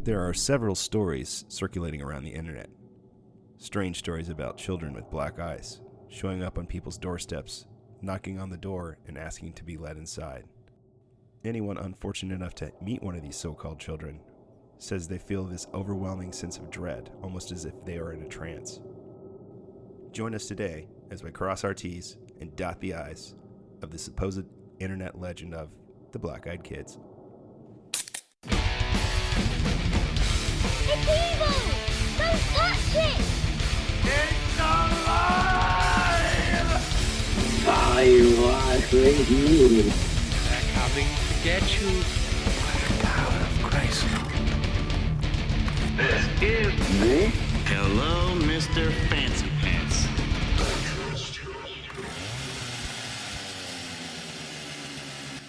There are several stories circulating around the internet. Strange stories about children with black eyes, showing up on people's doorsteps, knocking on the door, and asking to be let inside. Anyone unfortunate enough to meet one of these so-called children says they feel this overwhelming sense of dread, almost as if they are in a trance. Join us today as we cross our T's and dot the I's of the supposed internet legend of the Black-Eyed Kids. It's evil! Don't touch it! It's alive! I was with you. They're coming to get you. By the power of Christ. This is... Me? Hello, Mr. Fancy Pants.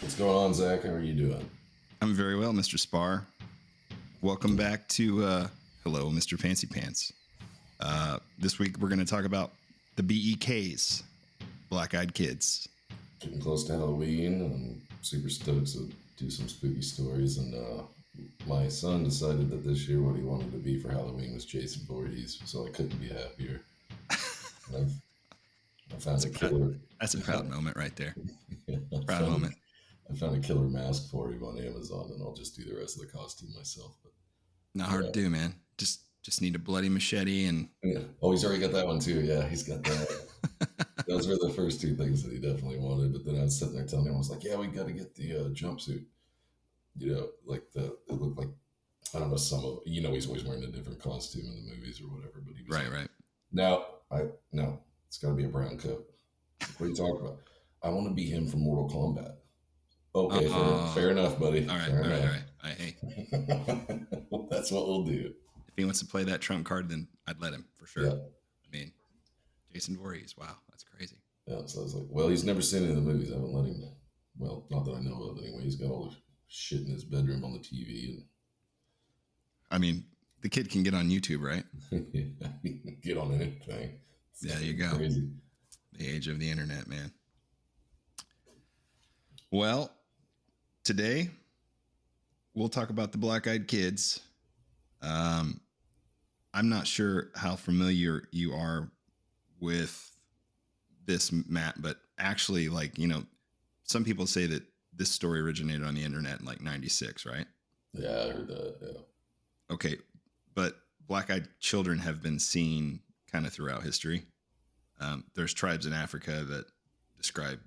What's going on, Zach? How are you doing? I'm very well, Mr. Spar. Welcome back to Hello, Mr. Fancy Pants. This week we're going to talk about the BEKs, Black-Eyed Kids. Getting close to Halloween. I'm super stoked to do some spooky stories. And my son decided that this year what he wanted to be for Halloween was Jason Voorhees, so I couldn't be happier. And I found a killer. That's a proud moment right there. Yeah, Proud moment. I found a killer mask for him on Amazon, and I'll just do the rest of the costume myself. But Not hard to do, man. Just need a bloody machete and yeah. Oh, he's already got that one too. Yeah, he's got that. Those were the first two things that he definitely wanted. But then I was sitting there telling him, I was like, "Yeah, we got to get the jumpsuit. You know, like it looked like, I don't know, some of, he's always wearing a different costume in the movies or whatever. But he was right. No, it's got to be a brown coat. What are you talking about? I want to be him from Mortal Kombat. Okay, fair enough, buddy. All right, fair all enough. right. Hey, Well, that's what we'll do. if he wants to play that trump card, then I'd let him for sure. Yeah. I mean, Jason Voorhees. Wow, that's crazy. Yeah, so I was like, well, he's never seen any of the movies. I haven't let him. Well, not that I know of anyway. He's got all the shit in his bedroom on the TV, I mean, the kid can get on YouTube, right? and he can get on anything. It's There you go. Crazy. The age of the internet, man. Well, today we'll talk about the Black-Eyed Kids. I'm not sure how familiar you are with this, Matt, but actually, some people say that this story originated on the internet in like 96, right? Yeah, I heard that. Yeah. Okay, but black-eyed children have been seen kind of throughout history. There's tribes in Africa that describe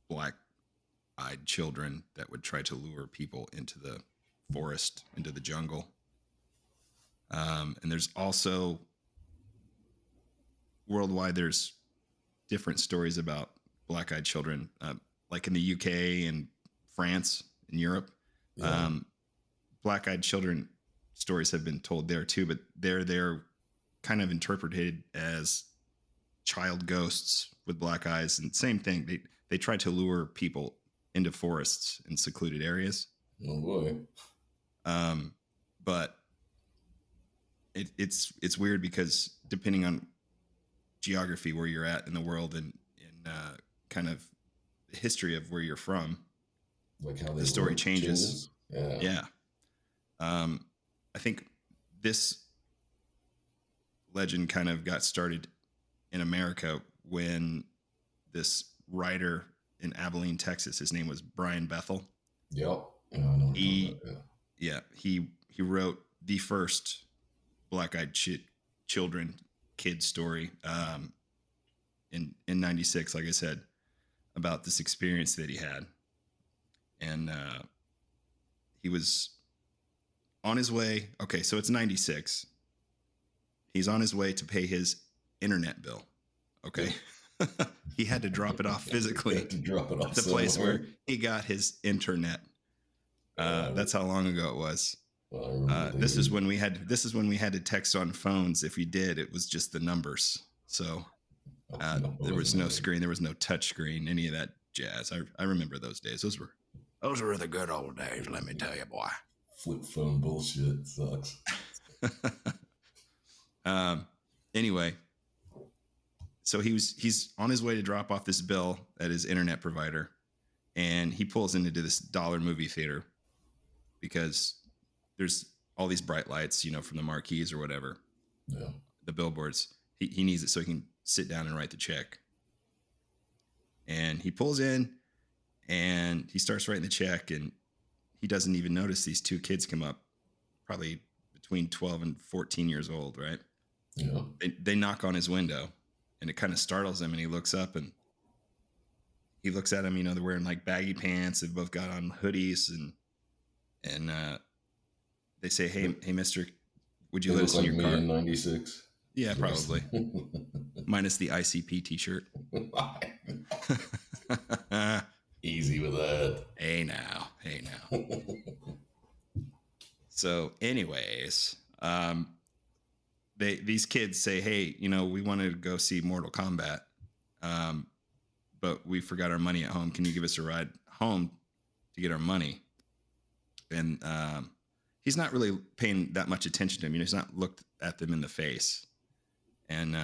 black-eyed children that would try to lure people into the forest, into the jungle. And there's also worldwide, there's different stories about black-eyed children, like in the UK and France and Europe. Yeah. Black-eyed children stories have been told there too, but they're kind of interpreted as child ghosts with black eyes, and same thing. They try to lure people into forests and secluded areas. Oh boy. But it's weird because depending on geography where you're at in the world and kind of the history of where you're from, Like how the story changes. Yeah. I think this legend kind of got started in America when this writer in Abilene, Texas, his name was Brian Bethel. Yep. Yeah, I know what you're talking about. Yeah, he wrote the first black-eyed children kid story in 96, like I said, about this experience that he had. And he was on his way. Okay, so it's 96. He's on his way to pay his internet bill. Okay. He had to drop it off physically Had to drop it off at the place somewhere. where he got his internet. That's how long ago it was. Well, I remember This is when we had to text on phones. If we did, it was just the numbers. So there was no screen, there was no touch screen, any of that jazz. I remember those days. Those were the good old days, let me tell you, boy. flip phone bullshit. Sucks. Anyway, so he's on his way to drop off this bill at his internet provider, and he pulls into this dollar movie theater because there's all these bright lights, you know, from the marquees or whatever, Yeah. the billboards. He needs it so he can sit down and write the check. And he pulls in and he starts writing the check, and he doesn't even notice these two kids come up, probably between 12 and 14 years old, right? Yeah. They knock on his window, and it kind of startles him, and he looks up and he looks at him, you know, they're wearing like baggy pants. They've both got on hoodies, and they say, hey, mister, would you They let look us in like your me car? in '96. Yeah, probably. Minus the ICP t-shirt. Easy with that. Hey now. So anyways, these kids say, hey, you know, we wanted to go see Mortal Kombat, but we forgot our money at home. Can you give us a ride home to get our money? And he's not really paying that much attention to him. You know, he's not looked at them in the face. And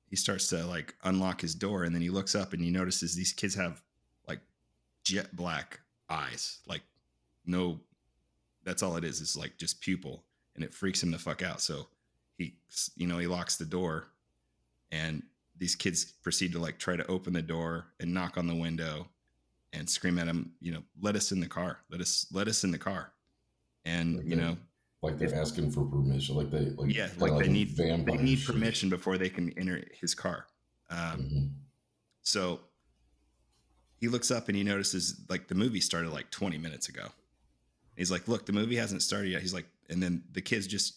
he starts to like unlock his door, and then he looks up and he notices these kids have like jet black eyes. Like no, that's all it is. It's like just pupil, and it freaks him the fuck out. So he locks the door, and these kids proceed to like try to open the door and knock on the window and scream at him, you know, let us in the car. Let us in the car. And, Like you know, like they're asking for permission. Like they they need permission before they can enter his car. So he looks up and he notices like the movie started like 20 minutes ago. He's like, look, the movie hasn't started yet. He's like, and then the kids just,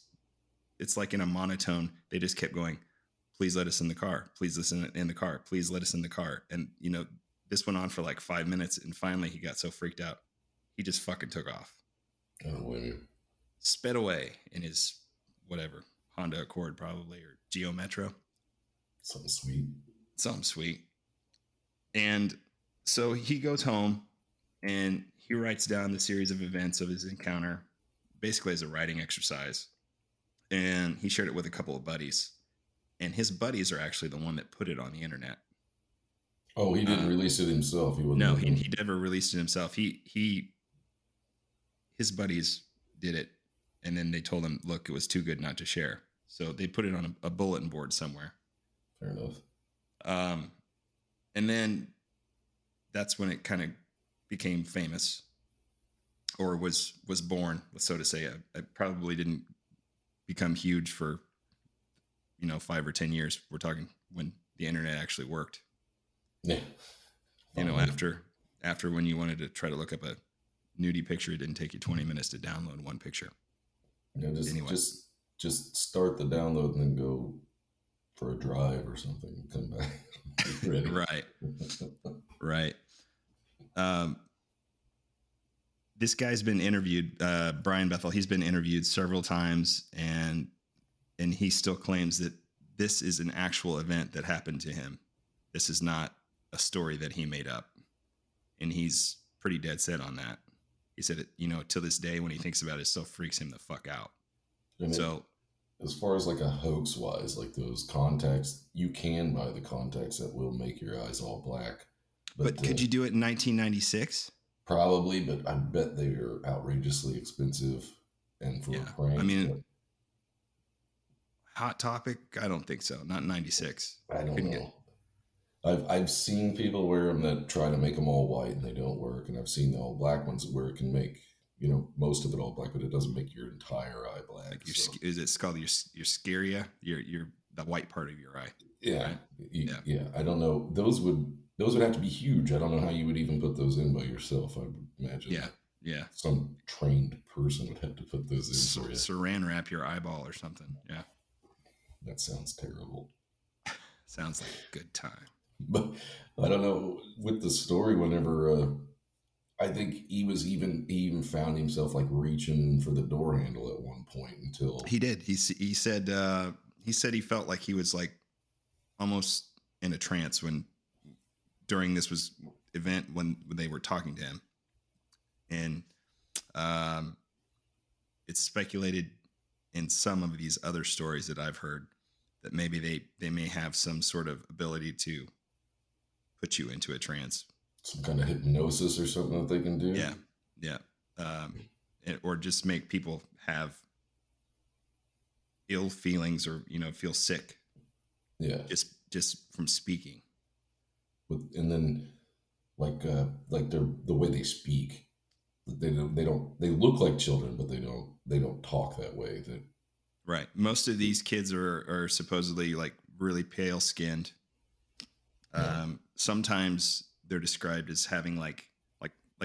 it's like in a monotone. They just kept going, please let us in the car. Please listen in the car. Please let us in the car. And, you know, this went on for like 5 minutes. And finally he got so freaked out, he just fucking took off. I don't blame you. Sped away in his whatever, Honda Accord probably, or Geo Metro. Something sweet. And so he goes home and he writes down the series of events of his encounter, basically as a writing exercise. And he shared it with a couple of buddies. And his buddies are actually the one that put it on the internet. Oh, he didn't release it himself. He never released it himself. His buddies did it, and then they told him, look, it was too good not to share. So they put it on a bulletin board somewhere. Fair enough. And then that's when it kind of became famous, or was born, so to say. I probably didn't become huge for, 5 or 10 years. We're talking when the internet actually worked. Yeah. After when you wanted to try to look up a nudie picture, it didn't take you 20 minutes to download one picture. Just start the download and then go for a drive or something and come back. Ready. Right. This guy's been interviewed, Brian Bethel. He's been interviewed several times, and he still claims that this is an actual event that happened to him. This is not a story that he made up, and he's pretty dead set on that. He said, to this day, when he thinks about it, it still freaks him the fuck out. And so, as far as like a hoax wise, like those contacts, you can buy the contacts that will make your eyes all black. But could you do it in 1996? Probably, but I bet they are outrageously expensive. And for a prank, I mean, Hot Topic, I don't think so. Not in 96. I don't know. I've seen people wear them that try to make them all white and they don't work, and I've seen the all black ones where it can make most of it all black, but it doesn't make your entire eye black. Like is it called your scleria? Your the white part of your eye. Yeah, right? Yeah. I don't know. Those would have to be huge. I don't know how you would even put those in by yourself. I would imagine. Yeah. Some trained person would have to put those in for you. Saran wrap your eyeball or something. Yeah. That sounds terrible. Sounds like a good time. But I don't know with the story. Whenever I think he even found himself like reaching for the door handle at one point until he did. He said he felt like he was like almost in a trance during this event when they were talking to him, and it's speculated in some of these other stories that I've heard that maybe they may have some sort of ability to put you into a trance. Some kind of hypnosis or something that they can do. Yeah. Or just make people have ill feelings or feel sick Yeah. just from speaking. And then like the way they speak, they look like children, but they don't talk that way. Right. Most of these kids are supposedly like really pale skinned. Sometimes they're described as having like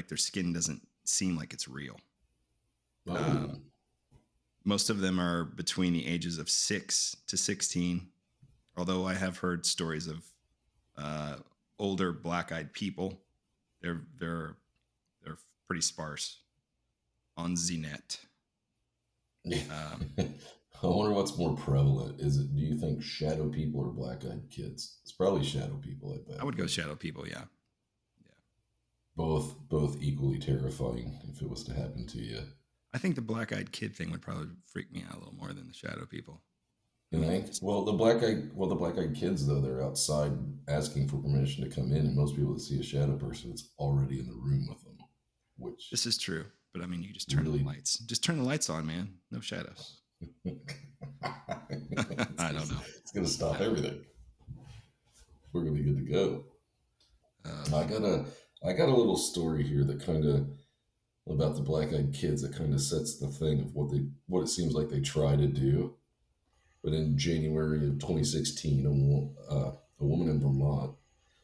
their skin doesn't seem like it's real. Oh. Most of them are between the ages of 6 to 16, although I have heard stories of older black-eyed people. They're pretty sparse on ZNet. I wonder what's more prevalent. Do you think shadow people or black-eyed kids? It's probably shadow people, I bet. I would go shadow people, yeah. Both equally terrifying if it was to happen to you. I think the black-eyed kid thing would probably freak me out a little more than the shadow people. You think? Well, the black-eyed kids though, they're outside asking for permission to come in, and most people that see a shadow person, it's already in the room with them. Which this is true, but I mean, you just turn the lights. Just turn the lights on, man. No shadows. I don't know. It's gonna stop everything. We're gonna be good to go. I got a little story here that kind of about the black-eyed kids that kind of sets the thing of what it seems like they try to do. But in January of 2016, a woman in Vermont,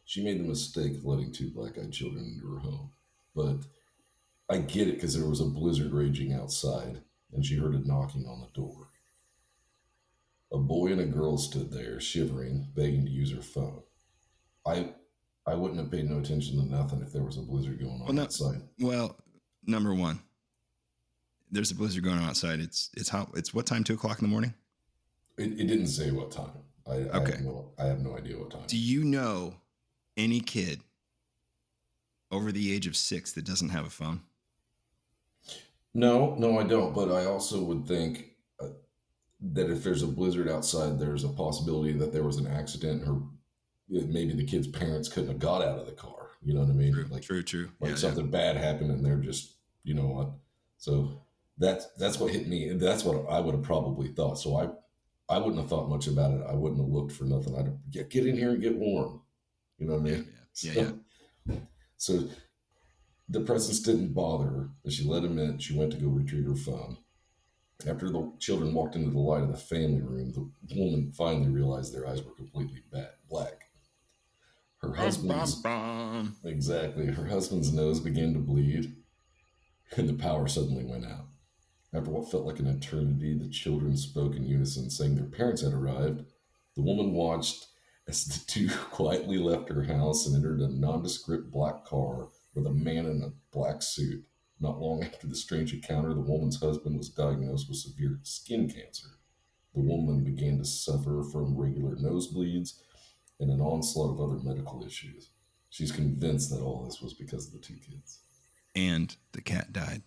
she made the mistake of letting 2 black-eyed children into her home. But I get it because there was a blizzard raging outside, and she heard a knocking on the door. A boy and a girl stood there, shivering, begging to use her phone. I wouldn't have paid no attention to nothing if there was a blizzard going on outside. Well, number one, there's a blizzard going on outside. It's hot. It's what time? 2:00 in the morning. It didn't say what time. Okay. I have no idea what time. Do you know any kid over the age of 6 that doesn't have a phone? No, I don't. But I also would think that if there's a blizzard outside, there's a possibility that there was an accident, or maybe the kid's parents couldn't have got out of the car. You know what I mean? True. Like something bad happened, and they're just, you know what? So that's what hit me, and that's what I would have probably thought. So I wouldn't have thought much about it. I wouldn't have looked for nothing. I'd get in here and get warm. You know what I mean? Yeah. So the presence didn't bother her, but she let him in. She went to go retrieve her phone. After the children walked into the light of the family room, the woman finally realized their eyes were completely black. Her husband's exactly. Her husband's nose began to bleed, and the power suddenly went out. After what felt like an eternity, the children spoke in unison, saying their parents had arrived. The woman watched as the 2 quietly left her house and entered a nondescript black car with a man in a black suit. Not long after the strange encounter, the woman's husband was diagnosed with severe skin cancer. The woman began to suffer from regular nosebleeds and an onslaught of other medical issues. She's convinced that all this was because of the 2 kids. And the cat died.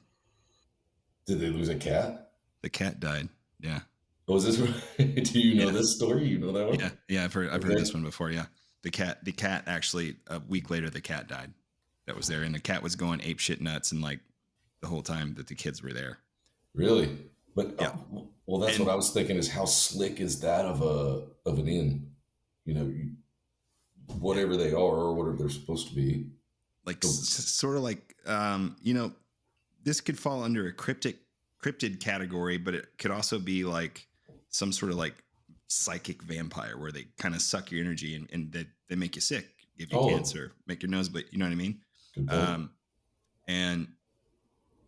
Did they lose a cat? The cat died. Yeah. Oh, is this? Do you know this story? You know that one? Yeah. I've heard this one before. Yeah. The cat actually, a week later, the cat died. That was there, and the cat was going ape shit nuts, and like the whole time that the kids were there. Really? But yeah. Well, that's what I was thinking. Is how slick is that of an inn? You know, whatever they are or whatever they're supposed to be. Like sort of like this could fall under a cryptid category, but it could also be like some sort of like psychic vampire where they kind of suck your energy and they make you sick, give you cancer, make your nose bleed. You know what I mean? And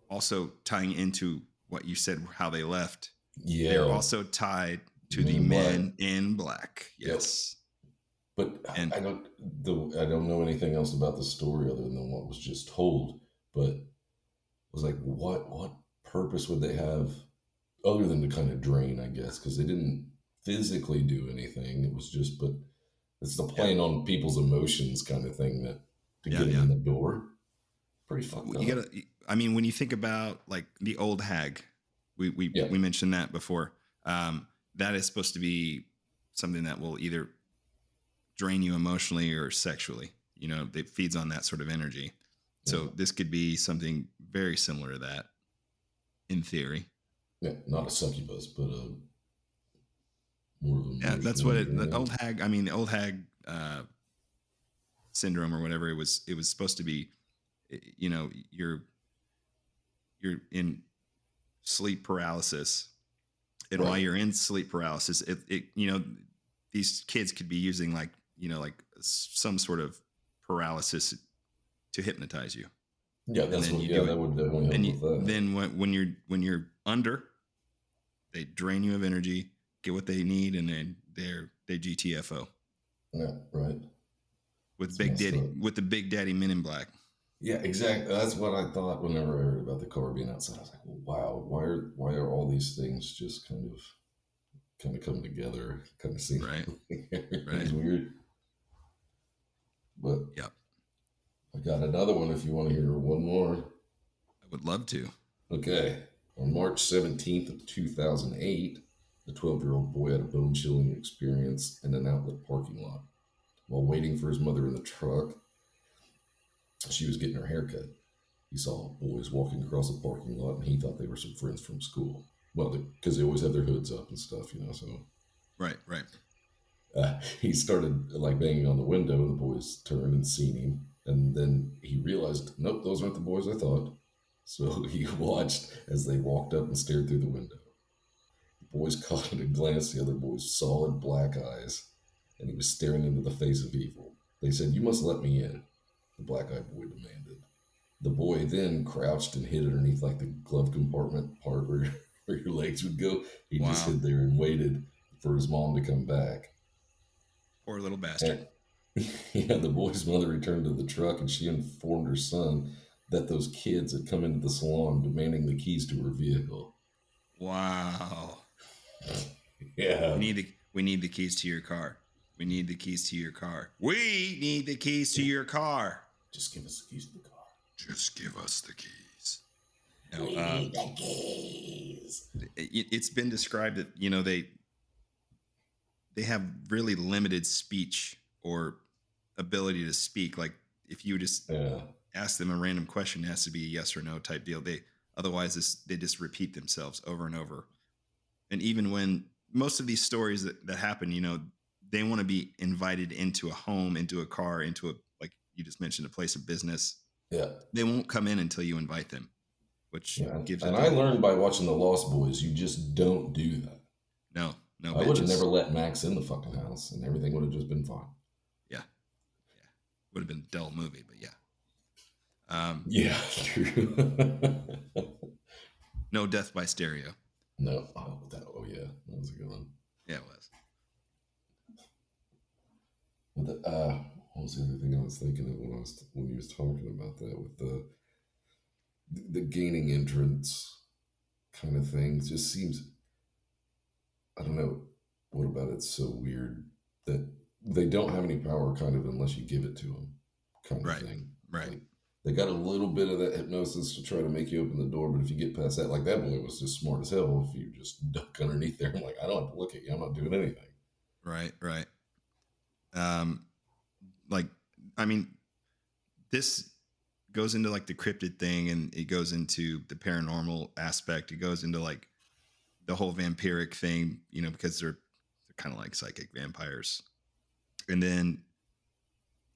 also tying into what you said, how they left. Yeah. They're also tied to the men in black. Yes. But I don't know anything else about the story other than what was just told. But I was like, what purpose would they have other than to kind of drain, I guess, because they didn't physically do anything. It was just, but it's the playing on people's emotions kind of thing that to get them in the door. Pretty fucked up. When you think about like the old hag, we mentioned that before. That is supposed to be something that will either drain you emotionally or sexually. You know, it feeds on that sort of energy. So this could be something very similar to that, in theory. Yeah, not a succubus, but More of a Yeah, that's what the marshmallow old hag. I mean, the old hag syndrome or whatever. It was supposed to be. You know, you're in sleep paralysis, and while Right. you're in sleep paralysis, these kids could be using like some sort of paralysis to hypnotize you, Yeah, and that's then what. you Yeah, do that it, would definitely help and with that. then when you're under, they drain you of energy, get what they need, and then they GTFO Yeah, right. with It's Big messed Daddy up. with the Big Daddy Men in Black. Yeah, exactly. That's what I thought whenever I heard about the car being outside. I was like, well, wow, why are all these things just kind of come together? Kind of seem Right. everything's Right. weird. But Yep. I got another one if you want to hear one more. I would love to. Okay. On March 17th of 2008, a 12-year-old boy had a bone-chilling experience in an outlet parking lot. While waiting for his mother in the truck, she was getting her hair cut. He saw boys walking across the parking lot, and he thought they were some friends from school. Well, because they always have their hoods up and stuff, So Right. Right. he started like banging on the window, and the boys turned and seen him. And then he realized, nope, those aren't the boys I thought. So he watched as they walked up and stared through the window. The boys caught at a glance the other boy's solid black eyes, and he was staring into the face of evil. They said, "You must let me in," the black-eyed boy demanded. The boy then crouched and hid underneath like the glove compartment part where where your legs would go. He just Wow. hid there and waited for his mom to come back. Poor little bastard. And yeah, the boy's mother returned to the truck and she informed her son that those kids had come into the salon demanding the keys to her vehicle. Wow. Yeah. We need the keys to your car. We need the keys to your car. We need the keys to your car. Just give us the keys to the car. Just give us the keys. Now, We need the keys. it's been described that they have really limited speech or ability to speak. Like if you just Yeah. ask them a random question, it has to be a yes or no type deal. Otherwise they just repeat themselves over and over. And even when most of these stories that happen, they want to be invited into a home, into a car, into like you just mentioned, a place of business. Yeah. They won't come in until you invite them, which gives it. And I learned by watching The Lost Boys, you just don't do that. No, I would have bitches. never let Max in the fucking house, and everything would have just been fine. Yeah. Would have been a dull movie, but yeah. Yeah, true. No Death by Stereo. No. Yeah, that was a good one. Yeah, it was. What was the other thing I was thinking of when he was talking about that with the gaining entrance kind of thing? It just seems, I don't know, what about it's so weird that they don't have any power kind of unless you give it to them kind of thing. Right. Like, they got a little bit of that hypnosis to try to make you open the door, but if you get past that, like that boy was just smart as hell. If you just duck underneath there, I'm like, I don't have to look at you. I'm not doing anything. Right. This goes into like the cryptid thing, and it goes into the paranormal aspect. It goes into like the whole vampiric thing, because they're kind of like psychic vampires. And then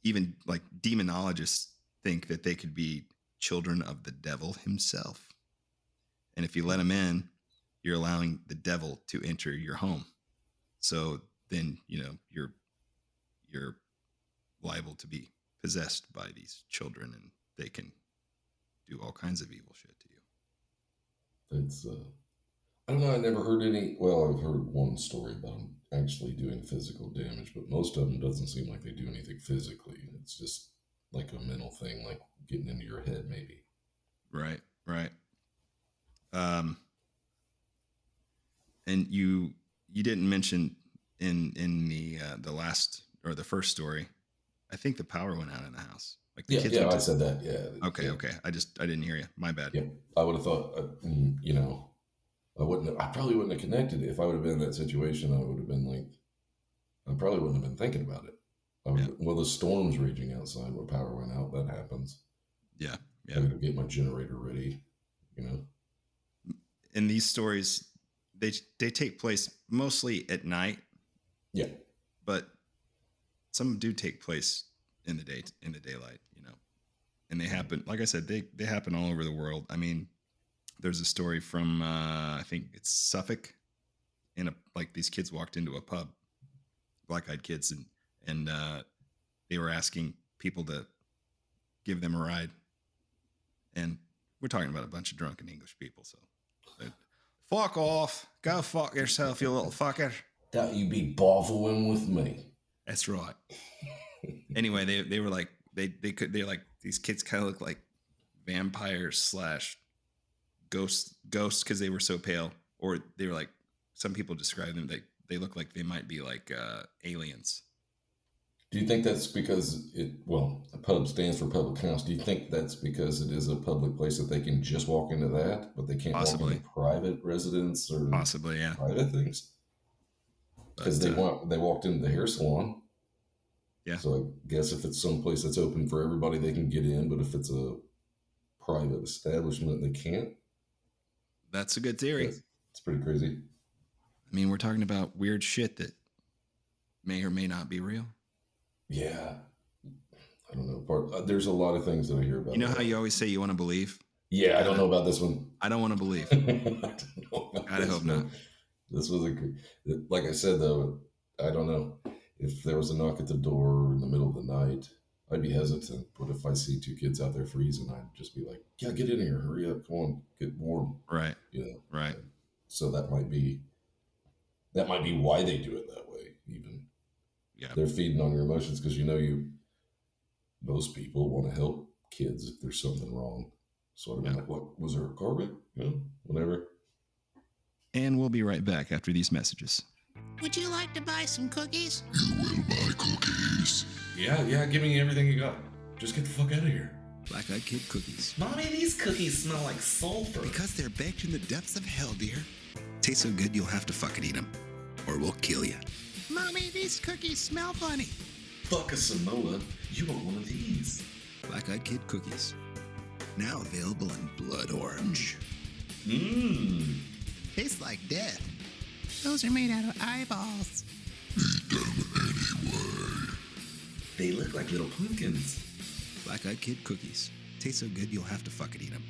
even like demonologists think that they could be children of the devil himself. And if you let them in, you're allowing the devil to enter your home. So then, you're liable to be possessed by these children, and they can do all kinds of evil shit to you. It's I don't know. I never heard any. Well, I've heard one story about them actually doing physical damage, but most of them doesn't seem like they do anything physically. It's just like a mental thing, like getting into your head, maybe. Right. And you didn't mention in the last or the first story, I think the power went out in the house. Like the kids. I said that. Yeah. Okay. I didn't hear you. My bad. Yeah, I would have thought. I probably wouldn't have connected it if I would have been in that situation. I would have been like, I probably wouldn't have been thinking about it. Well, the storm's raging outside where power went out. That happens. Yeah. I got to get my generator ready. And these stories, they take place mostly at night, Yeah. but some do take place in the daylight, and they happen. Like I said, they happen all over the world. I mean, there's a story from I think it's Suffolk, and like these kids walked into a pub, black-eyed kids, and they were asking people to give them a ride, and we're talking about a bunch of drunken English people. So, fuck off, go fuck yourself, you little fucker. Don't you be bothering with me. That's right. Anyway, they were like they're like these kids kind of look like vampires / ghosts because they were so pale, or they were like some people describe them they look like they might be like aliens. Do you think that's because a pub stands for public house? Do you think that's because it is a public place that they can just walk into that, but they can't walk into private residence or possibly, yeah, private things? Because they walked into the hair salon. Yeah. So I guess if it's someplace that's open for everybody, they can get in. But if it's a private establishment, they can't. That's a good theory. It's pretty crazy. I mean, we're talking about weird shit that may or may not be real. Yeah. I don't know. There's a lot of things that I hear about. You know how you always say you want to believe? Yeah, I don't know about this one. I don't want to believe. I hope not. This was like I said, though, I don't know. If there was a knock at the door in the middle of the night, I'd be hesitant. But if I see two kids out there freezing, I'd just be like, yeah, get in here. Hurry up. Come on. Get warm. Right. Right. So that might be why they do it that way, even. Yeah. They're feeding on your emotions because most people want to help kids if there's something wrong. Sort of like, what was there a car wreck? Whatever. And we'll be right back after these messages. Would you like to buy some cookies? You will buy cookies. Yeah, give me everything you got. Just get the fuck out of here. Black-eyed kid cookies. Mommy, these cookies smell like sulfur. Because they're baked in the depths of hell, dear. Taste so good you'll have to fucking eat them, or we'll kill you. Mommy, these cookies smell funny. Fuck a Samoa. You want one of these. Black-eyed kid cookies. Now available in blood orange. Mmm. Tastes like death. Those are made out of eyeballs. Eat them anyway. They look like little pumpkins. Black-eyed kid cookies. Taste so good you'll have to fucking eat them,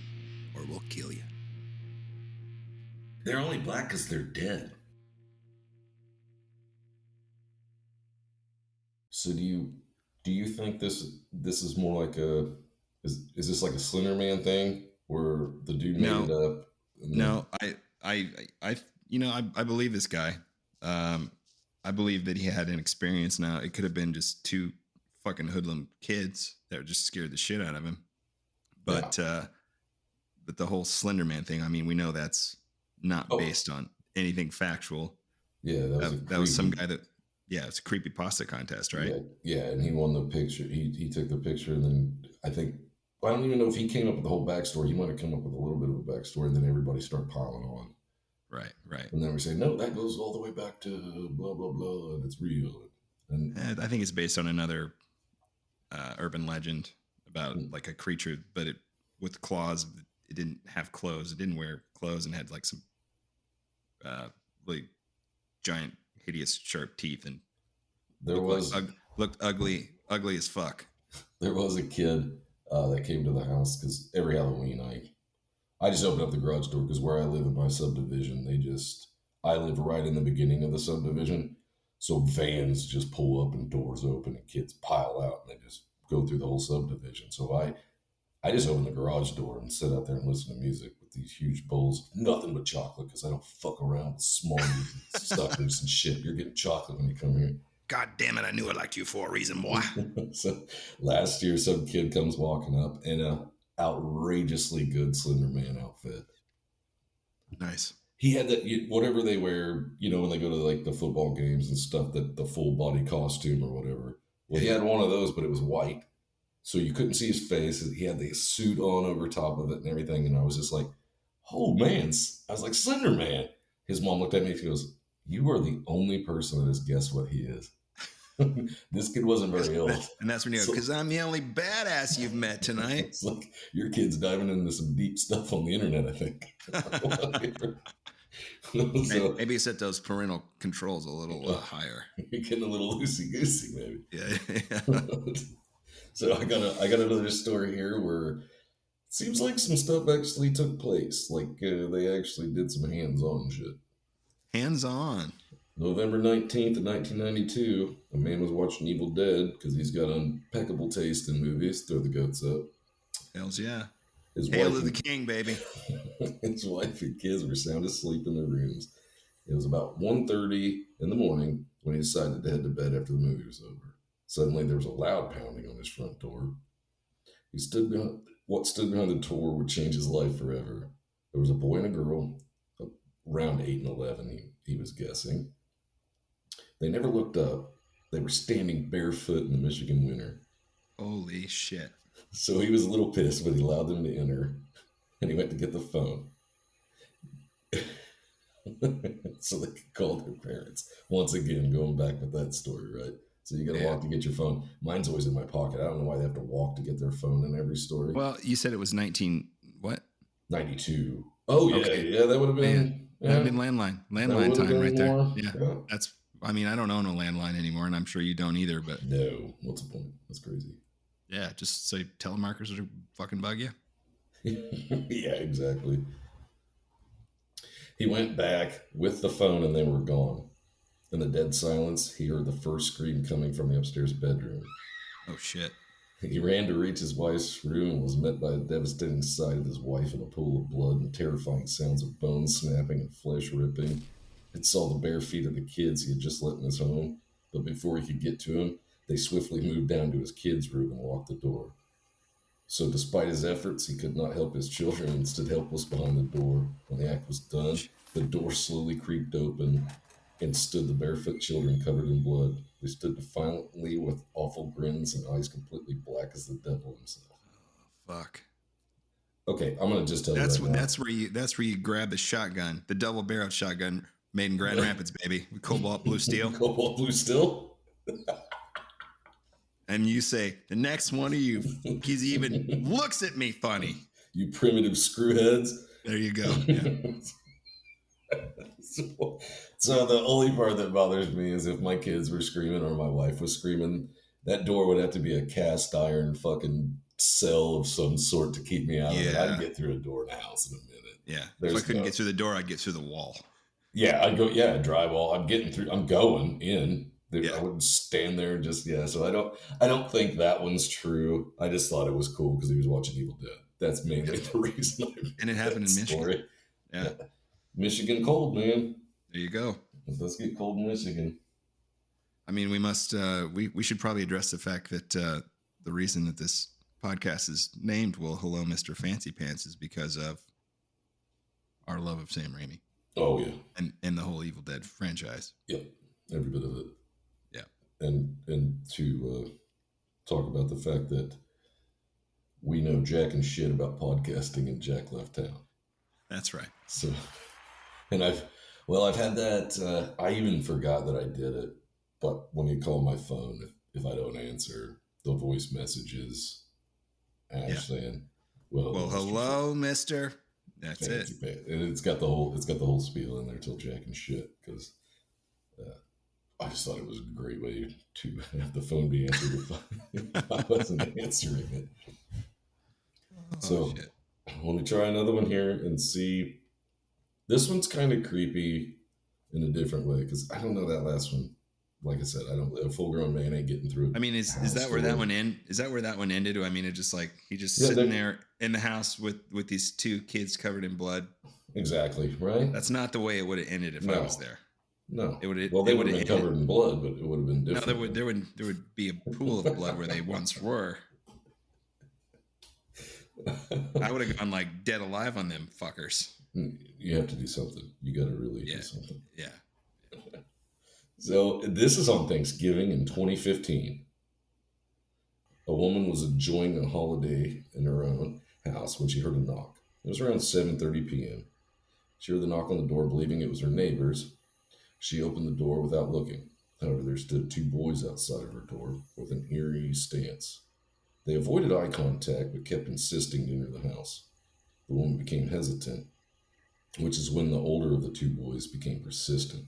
or we'll kill you. They're only black because they're dead. So do you think this is more like is this like a Slender Man thing where the dude made it up? No, I believe this guy. I believe that he had an experience. Now it could have been just two fucking hoodlum kids that just scared the shit out of him. But but the whole Slender Man thing, I mean, we know that's not based on anything factual. Yeah, that was some guy that. Yeah, it's a creepypasta contest, right? Yeah, and he won the picture. He took the picture, and then I don't even know if he came up with the whole backstory. He might have come up with a little bit of a backstory, and then everybody started piling on. Right. And then we say, no, that goes all the way back to blah, blah, blah, and it's real. And I think it's based on another urban legend about like a creature, but it with claws. It didn't have clothes. It didn't wear clothes and had like some really giant, hideous, sharp teeth, and looked ugly as fuck. There was a kid that came to the house because every Halloween I just opened up the garage door because where I live in my subdivision, I live right in the beginning of the subdivision, so vans just pull up and doors open and kids pile out and they just go through the whole subdivision. So I just open the garage door and sit out there and listen to music with these huge bowls, nothing but chocolate because I don't fuck around with Smarties and suckers and shit. You're getting chocolate when you come here. God damn it, I knew I liked you for a reason, boy. So last year, some kid comes walking up in a outrageously good Slender Man outfit. Nice. He had that, whatever they wear, when they go to like the football games and stuff, that the full body costume or whatever. Well, he had one of those, but it was white. So you couldn't see his face. He had the suit on over top of it and everything. And I was just like, oh man. I was like, Slender Man. His mom looked at me and she goes, you are the only person that has guessed what he is. This kid wasn't very old. And that's when you go, because I'm the only badass you've met tonight. It's like your kid's diving into some deep stuff on the internet, I think. So Maybe set those parental controls a little higher. you're getting a little loosey goosey, maybe. Yeah. So I got another story here where it seems like some stuff actually took place. Like they actually did some hands-on shit. Hands on. November 19th of 1992, a man was watching Evil Dead because he's got impeccable taste in movies. Throw the goats up. Hells yeah. His Hail wife to the and- king, baby. His wife and kids were sound asleep in their rooms. It was about 1:30 in the morning when he decided to head to bed after the movie was over. Suddenly, there was a loud pounding on his front door. What stood behind the door would change his life forever. There was a boy and a girl, around 8 and 11, he was guessing. They never looked up. They were standing barefoot in the Michigan winter. Holy shit. So he was a little pissed, but he allowed them to enter, and he went to get the phone. So they could call their parents. Once again, going back with that story, right? So you got to walk to get your phone. Mine's always in my pocket. I don't know why they have to walk to get their phone in every story. Well, you said it was 92. Oh, yeah. Okay. Yeah, that would have been... That'd been landline time right there. more. Yeah. That's, I mean, I don't own a landline anymore, and I'm sure you don't either, but No. What's the point? That's crazy. yeah, just say telemarketers are fucking bug you. Yeah, exactly. He went back with the phone and they were gone. In the dead silence, he heard the first scream coming from the upstairs bedroom. Oh, shit. He ran to reach his wife's room and was met by a devastating sight of his wife in a pool of blood and terrifying sounds of bones snapping and flesh ripping. It saw the bare feet of the kids he had just let in his home, but before he could get to him, they swiftly moved down to his kids' room and locked the door. So despite his efforts, he could not help his children and stood helpless behind the door. When the act was done, the door slowly creaked open and stood the barefoot children covered in blood. They stood defiantly with awful grins and eyes completely black as the devil himself. Fuck. Okay, I'm gonna just tell you right now. That's where you grab the shotgun, the double-barreled shotgun made in Grand Rapids, baby, with cobalt blue steel. Cobalt blue steel? And you say, the next one of you he's even looks at me funny. You primitive screwheads. There you go. Yeah. So the only part that bothers me is if my kids were screaming or my wife was screaming, that door would have to be a cast iron fucking cell of some sort to keep me out of it. I'd get through a door in a house in a minute. Yeah. If I couldn't get through the door, I'd get through the wall. Yeah, I'd go, drywall. I'm getting through. I'm going in. I wouldn't stand there and just, So I don't think that one's true. I just thought it was cool because he was watching Evil Dead. That's mainly the reason. And it happened in Michigan. Yeah. Michigan cold, man. There you go. Let's get cold in Michigan. I mean, we must, we should probably address the fact that the reason that this podcast is named, well, Hello, Mr. Fancy Pants, is because of our love of Sam Raimi. Oh, yeah. And the whole Evil Dead franchise. Yep. Every bit of it. Yeah. And to talk about the fact that we know jack and shit about podcasting and Jack left town. That's right. So, and I've had that, I even forgot that I did it, but when you call my phone, if I don't answer, the voice messages Ash saying, well, hello, Mr. That's it. And it's got the whole spiel in there till jack and shit, because I just thought it was a great way to have the phone be answered if I wasn't answering it. So let me try another one here and see. This one's kind of creepy in a different way because I don't know that last one. Like I said, a full-grown man ain't getting through it. I mean, is that where that one Is that where that one ended? Or, I mean, it just like he just sitting there in the house with these two kids covered in blood. Exactly right. That's not the way it would have ended if I was there. No, it would. Well, they would have been covered in blood, but it would have been different. No, there would be a pool of blood where they once were. I would have gone like dead alive on them fuckers. You have to do something. You got to really do something. Yeah. So this is on Thanksgiving in 2015. A woman was enjoying a holiday in her own house when she heard a knock. It was around 7:30 p.m. She heard the knock on the door, believing it was her neighbors. She opened the door without looking. However, there stood two boys outside of her door with an eerie stance. They avoided eye contact but kept insisting to enter the house. The woman became hesitant. which is when the older of the two boys became persistent.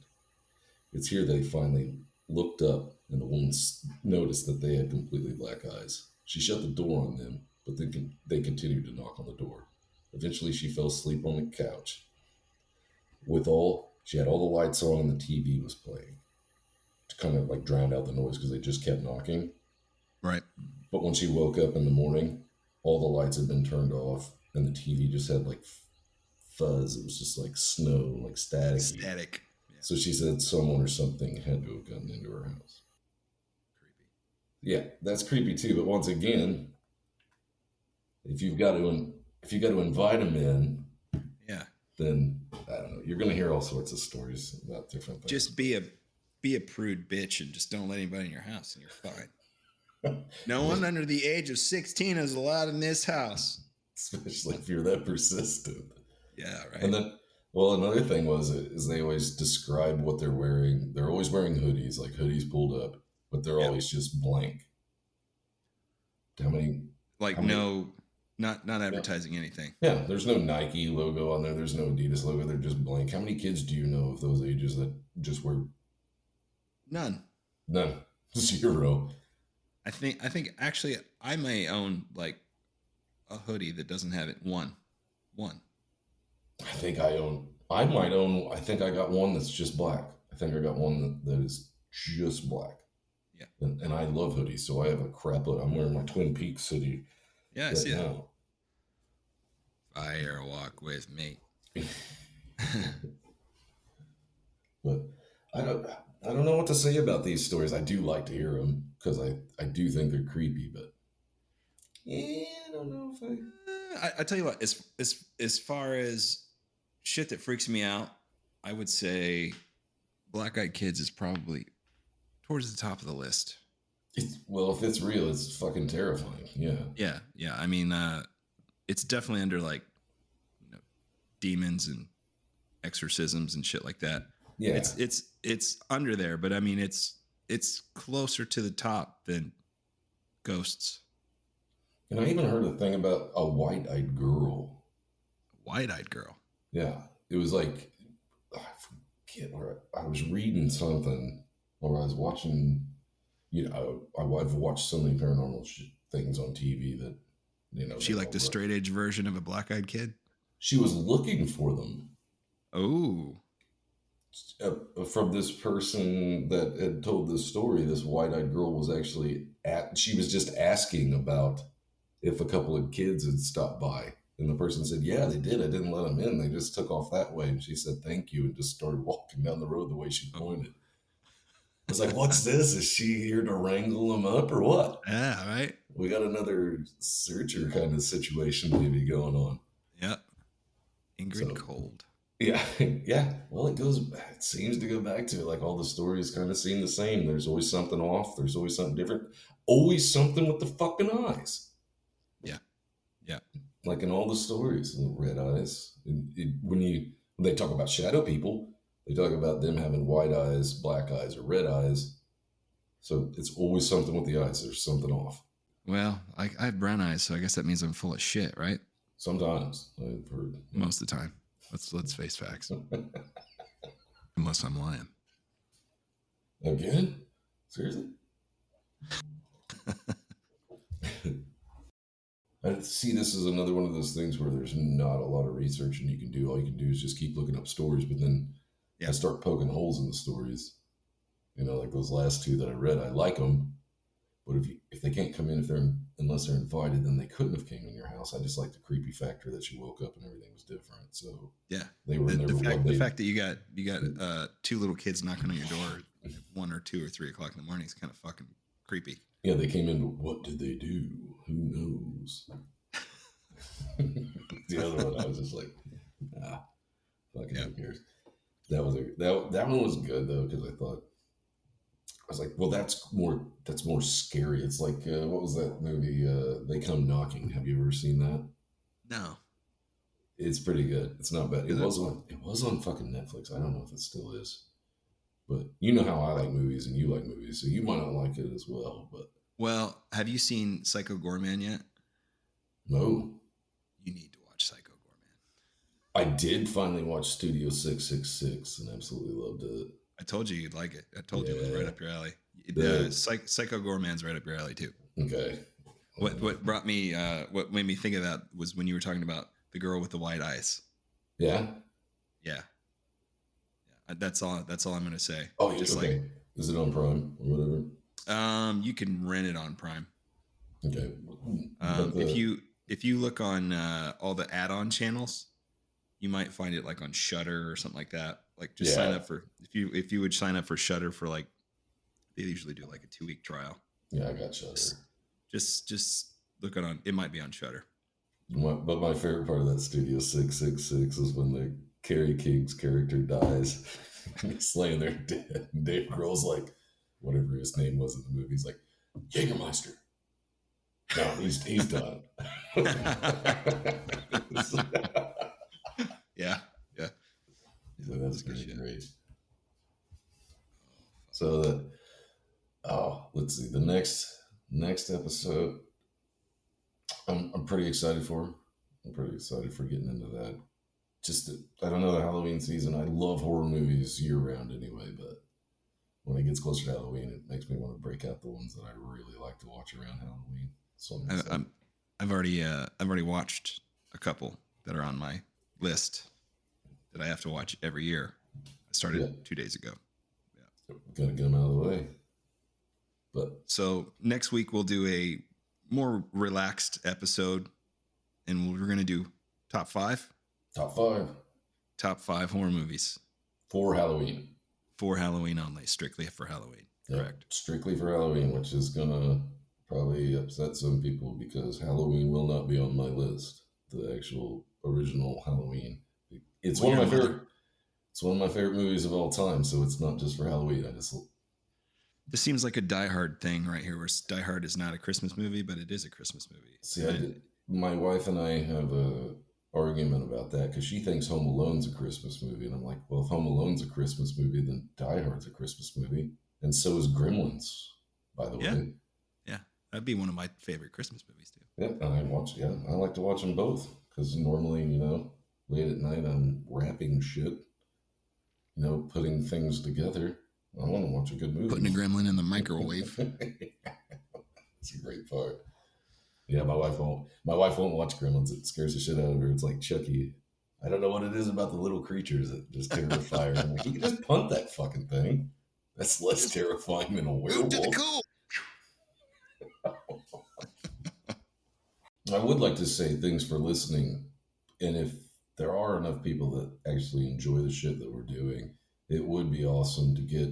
It's here they finally looked up, and the woman noticed that they had completely black eyes. She shut the door on them, but then they continued to knock on the door. Eventually, she fell asleep on the couch. She had all the lights on, and the TV was playing to kind of like drown out the noise because they just kept knocking. Right. But when she woke up in the morning, all the lights had been turned off, and the TV just had like fuzz. It was just like snow, like static. Static. Yeah. So she said someone or something had to have gotten into her house. Creepy. Yeah, that's creepy too. But once again, if you've got to invite them in, yeah, then I don't know. You're going to hear all sorts of stories about different things. Just be a prude bitch and just don't let anybody in your house, and you're fine. No one under the age of 16 is allowed in this house. Especially if you're that persistent. Yeah, right. And then, well, another thing is they always describe what they're wearing. They're always wearing hoodies, like hoodies pulled up, but they're always just blank. Not advertising anything. Yeah, there's no Nike logo on there. There's no Adidas logo. They're just blank. How many kids do you know of those ages that just wear? None. 0. I think actually I may own like a hoodie that doesn't have it. One. I think I got one that's just black. I think I got one that is just black. Yeah. And I love hoodies, so I have a crap load. I'm wearing my Twin Peaks hoodie. Yeah, I see that. Fire walk with me. But I don't know what to say about these stories. I do like to hear them because I do think they're creepy, but yeah, I don't know if I tell you what, as far as shit that freaks me out, I would say Black Eyed Kids is probably towards the top of the list. Well, if it's real, it's fucking terrifying. Yeah. Yeah. I mean, it's definitely under like demons and exorcisms and shit like that. Yeah. It's under there, but I mean, it's closer to the top than ghosts. And I even heard a thing about a white-eyed girl. White-eyed girl? Yeah. It was like, I forget where I was reading something or I was watching, I've watched so many paranormal things on TV that, She like the straight edge version of a black-eyed kid? She was looking for them. Oh. From this person that had told this story, this white-eyed girl was actually she was just asking about if a couple of kids had stopped by. And the person said, yeah, they did. I didn't let them in. They just took off that way. And she said, thank you. And just started walking down the road the way she pointed. I was like, what's this? Is she here to wrangle them up or what? Yeah, right. We got another searcher kind of situation maybe going on. Yeah. Ingrid Cold. Yeah. Yeah. Well, it seems to go back to it. Like all the stories kind of seem the same. There's always something off. There's always something different. Always something with the fucking eyes. Yeah. Yeah. Like in all the stories, the red eyes. When they talk about shadow people, they talk about them having white eyes, black eyes, or red eyes. So it's always something with the eyes. There's something off. Well, I have brown eyes, so I guess that means I'm full of shit, right? Sometimes. I've heard. Most of the time. Let's face facts. Unless I'm lying. Again? Seriously? I see this as another one of those things where there's not a lot of research and you can do. All you can do is just keep looking up stories, but then I start poking holes in the stories. Like those last two that I read, I like them, but if they can't come in unless they're invited, then they couldn't have came in your house. I just like the creepy factor that you woke up and everything was different. So yeah, they were in there. The fact that you got two little kids knocking on your door at 1 or 2 or 3 o'clock in the morning is kind of fucking creepy. Yeah, they came in. What did they do? Who knows? The other one, I was just like, fucking who cares? That one was good though because I was like, well, that's more scary. It's like what was that movie? They Come Knocking. Have you ever seen that? No. It's pretty good. It's not bad. It was on fucking Netflix. I don't know if it still is. But you know how I like movies and you like movies, so you might not like it as well. Well, have you seen Psycho Gorman yet? No. You need to watch Psycho Gorman. I did finally watch Studio 666 and absolutely loved it. I told you you'd like it. I told you it was right up your alley. Psycho Gorman's right up your alley too. Okay. What made me think of that was when you were talking about the girl with the white eyes. Yeah. Yeah. That's all I'm gonna say. Oh, just okay. Is it on Prime or whatever? You can rent it on Prime. Okay. If you look on all the add-on channels, you might find it like on Shudder or something like that. Like just sign up for if you would sign up for Shudder for like they usually do like a 2-week trial. Yeah, I got Shudder. Just look it on. It might be on Shudder. But my favorite part of that Studio 666 is when the Carrie King's character dies. He's laying there dead. And Dave Grohl's like, whatever his name was in the movie, he's like, Jägermeister. No, he's done. Yeah. So that's great. So let's see. The next episode, I'm pretty excited for. I'm pretty excited for getting into that. I don't know, the Halloween season. I love horror movies year round anyway, but when it gets closer to Halloween, it makes me want to break out the ones that I really like to watch around Halloween. So I've already watched a couple that are on my list that I have to watch every year. I started 2 days ago. Yeah, gotta get them out of the way. But so next week we'll do a more relaxed episode, and we're gonna do top five horror movies for Halloween. For Halloween only, strictly for Halloween. Correct. Strictly for Halloween, which is gonna probably upset some people because Halloween will not be on my list. The actual original Halloween. It's one of my favorite movies of all time, so it's not just for Halloween. This seems like a Die Hard thing right here, where Die Hard is not a Christmas movie, but it is a Christmas movie. See, my wife and I have a argument about that because she thinks Home Alone's a Christmas movie, and I'm like, well, if Home Alone's a Christmas movie, then Die Hard's a Christmas movie, and so is Gremlins, by the way. Yeah, that'd be one of my favorite Christmas movies too. Yeah, I like to watch them both because normally, late at night I'm wrapping shit, putting things together. I want to watch a good movie. Putting a gremlin in the microwave. That's a great part. Yeah, my wife won't watch Gremlins. It scares the shit out of her. It's like Chucky. I don't know what it is about the little creatures that just terrify her. I'm like, you can just punt that fucking thing. That's less terrifying than a werewolf. I would like to say thanks for listening. And if there are enough people that actually enjoy the shit that we're doing, it would be awesome to get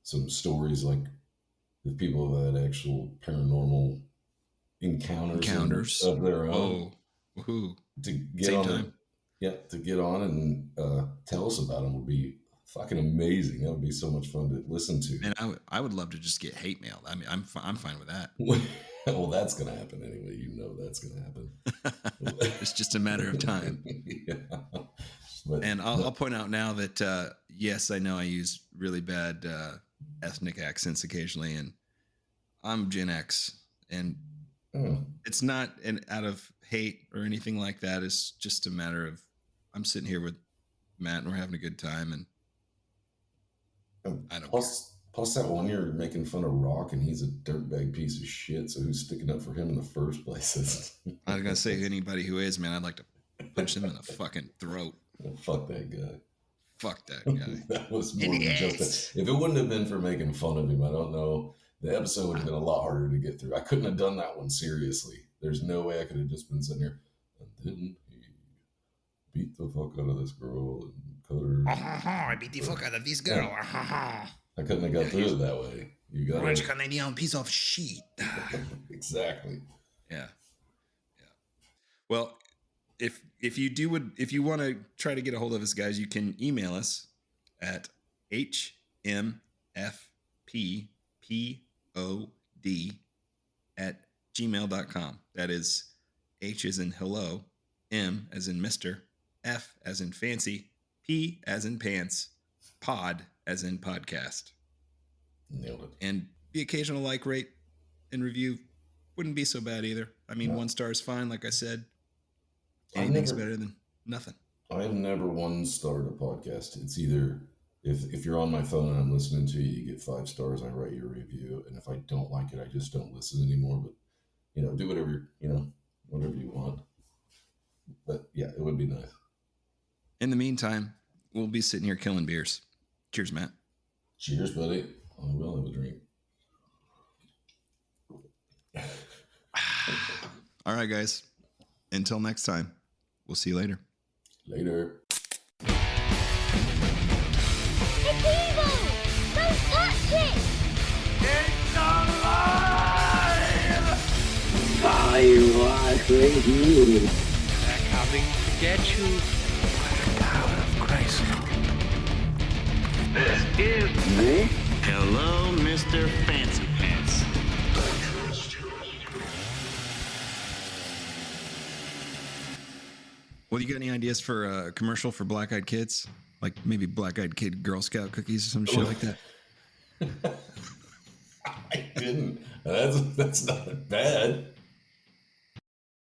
some stories like with people that had actual paranormal encounters of their own. Woohoo. To get on and tell us about them would be fucking amazing. That would be so much fun to listen to. And I would love to just get hate mail. I mean, I'm fine with that. Well, that's going to happen anyway. That's going to happen. It's just a matter of time. Yeah. And I'll point out now that, yes, I know I use really bad ethnic accents occasionally, and I'm Gen X, and it's not out of hate or anything like that. It's just a matter of I'm sitting here with Matt, and we're having a good time, and I don't care. Plus that one you're making fun of Rock, and he's a dirtbag piece of shit, so who's sticking up for him in the first place? I was going to say anybody who is, man, I'd like to punch him in the fucking throat. Fuck that guy. Fuck that guy. That was more than just if it wouldn't have been for making fun of him, I don't know. The episode would have been a lot harder to get through. I couldn't have done that one seriously. There's no way I could have just been sitting here. And then he beat the fuck out of this girl and cut her. I beat the fuck out of this girl. I couldn't have got through it that way. You got Orange Canadian piece of shit. Exactly. Yeah. Well, if you want to try to get a hold of us, guys, you can email us at hmfppod@gmail.com. That is H as in hello, M as in Mr., F as in fancy, P as in pants, pod as in podcast. Nailed it. And the occasional like, rate, and review wouldn't be so bad either. I mean, 1 star is fine, like I said. Anything's better than nothing. I've never one starred a podcast. It's either if you're on my phone and I'm listening to you, you get 5 stars. I write your review, and if I don't like it, I just don't listen anymore. But do whatever whatever you want. But yeah, it would be nice. In the meantime, we'll be sitting here killing beers. Cheers, Matt. Cheers, buddy. I will have a drink. All right, guys. Until next time, we'll see you later. Later. It's evil! Don't touch it! I was with you. They're coming to get you. God of Christ. This is Me? Hello, Mr. Fancy Pants. Well, you got any ideas for a commercial for Black Eyed Kids? Like maybe Black Eyed Kid Girl Scout cookies or some shit like that? I didn't. That's not bad.